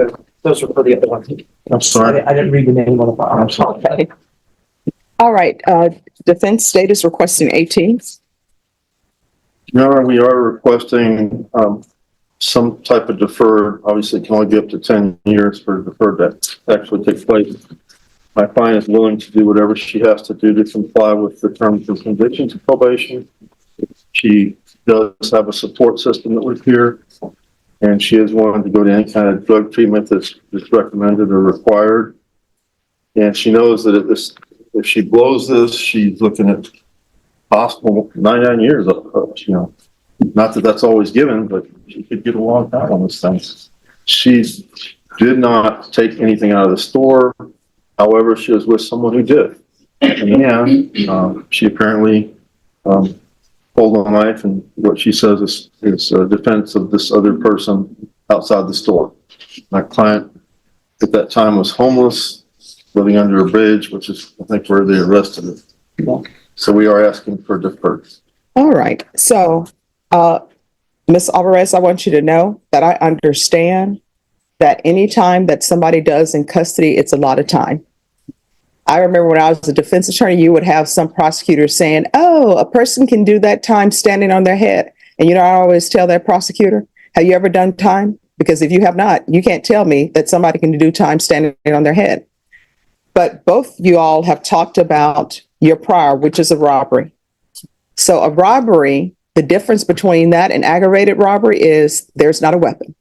[SPEAKER 13] those are for the other one.
[SPEAKER 14] I'm sorry.
[SPEAKER 13] I didn't read the name on the file.
[SPEAKER 14] I'm sorry.
[SPEAKER 1] Okay. All right. Defense state is requesting 18.
[SPEAKER 14] No, we are requesting, some type of deferred. Obviously, it can only be up to 10 years for deferred that actually takes place. My client is willing to do whatever she has to do to comply with the terms and conditions of probation. She does have a support system that we're here, and she is willing to go to any kind of drug treatment that's recommended or required. And she knows that if she blows this, she's looking at possible 99 years, you know, not that that's always given, but she could get a long time on this thing. She did not take anything out of the store. However, she was with someone who did. And she apparently pulled a knife, and what she says is a defense of this other person outside the store. My client at that time was homeless, living under a bridge, which is, I think, where they arrested her. So we are asking for deferred.
[SPEAKER 1] All right. So, Ms. Alvarez, I want you to know that I understand that any time that somebody does in custody, it's a lot of time. I remember when I was a defense attorney, you would have some prosecutors saying, oh, a person can do that time standing on their head. And you know, I always tell that prosecutor, have you ever done time? Because if you have not, you can't tell me that somebody can do time standing on their head. But both you all have talked about your prior, which is a robbery. So a robbery, the difference between that and aggravated robbery is there's not a weapon.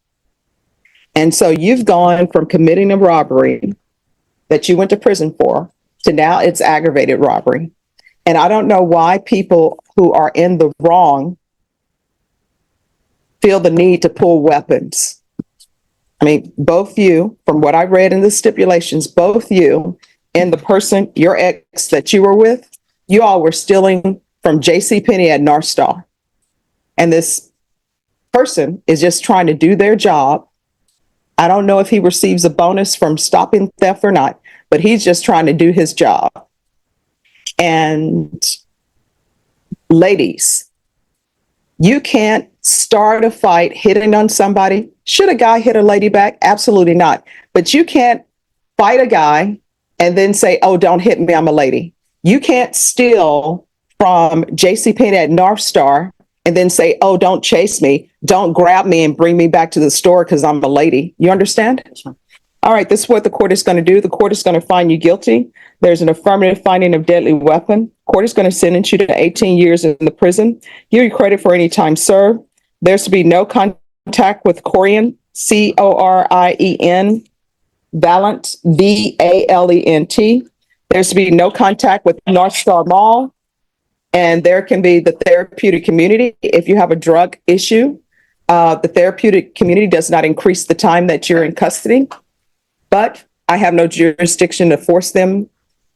[SPEAKER 1] And so you've gone from committing a robbery that you went to prison for to now it's aggravated robbery. And I don't know why people who are in the wrong feel the need to pull weapons. I mean, both you, from what I read in the stipulations, both you and the person, your ex that you were with, you all were stealing from JCPenney at North Star. And this person is just trying to do their job. I don't know if he receives a bonus from stopping theft or not, but he's just trying to do his job. And ladies, you can't start a fight hitting on somebody. Should a guy hit a lady back? Absolutely not. But you can't fight a guy and then say, oh, don't hit me, I'm a lady. You can't steal from JCPenney at North Star and then say, oh, don't chase me, don't grab me and bring me back to the store because I'm a lady. You understand? All right, this is what the court is going to do. The court is going to find you guilty. There's an affirmative finding of deadly weapon. Court is going to sentence you to 18 years in the prison. Give you credit for any time served. There's to be no contact with Corien, Corien, Valent, Valent. There's to be no contact with North Star Mall. And there can be the therapeutic community. If you have a drug issue, the therapeutic community does not increase the time that you're in custody. But I have no jurisdiction to force them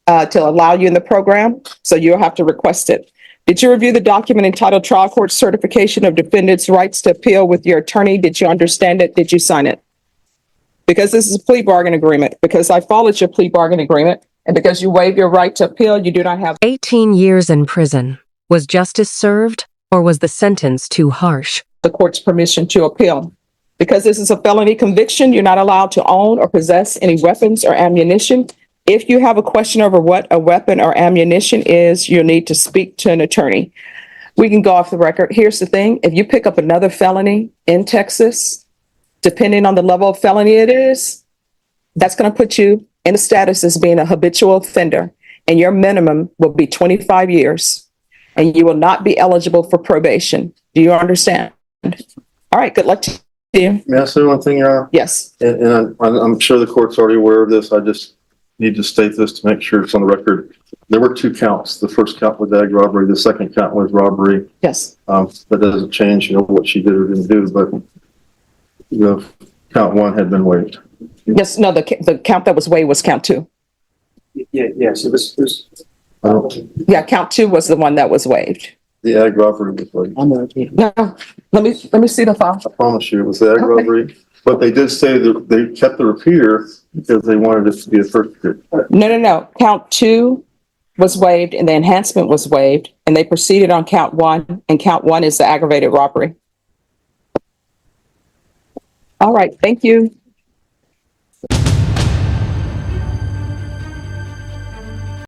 [SPEAKER 1] to allow you in the program. So you'll have to request it. Did you review the document entitled Trial Court Certification of Defendant's Rights to Appeal with your attorney? Did you understand it? Did you sign it? Because this is a plea bargain agreement, because I followed your plea bargain agreement, and because you waive your right to appeal, you do not have
[SPEAKER 10] 18 years in prison. Was justice served, or was the sentence too harsh?
[SPEAKER 1] the court's permission to appeal. Because this is a felony conviction, you're not allowed to own or possess any weapons or ammunition. If you have a question over what a weapon or ammunition is, you'll need to speak to an attorney. We can go off the record. Here's the thing. If you pick up another felony in Texas, depending on the level of felony it is, that's going to put you in a status as being a habitual offender, and your minimum will be 25 years, and you will not be eligible for probation. Do you understand? All right. Good luck to you.
[SPEAKER 14] May I say one thing, Your Honor?
[SPEAKER 1] Yes.
[SPEAKER 14] And I'm sure the court's already aware of this. I just need to state this to make sure it's on the record. There were two counts. The first count was ag robbery. The second count was robbery.
[SPEAKER 1] Yes.
[SPEAKER 14] That doesn't change, what she did or didn't do, but the count one had been waived.
[SPEAKER 1] Yes. No, the count that was waived was count two.
[SPEAKER 13] Yes, it was.
[SPEAKER 1] Yeah, count two was the one that was waived.
[SPEAKER 14] The ag robbery was waived.
[SPEAKER 1] No, let me see the file.
[SPEAKER 14] I promise you, it was the ag robbery. But they did say that they kept the repeater because they wanted it to be a first degree.
[SPEAKER 1] No. Count two was waived and the enhancement was waived, and they proceeded on count one, and count one is the aggravated robbery. All right. Thank you.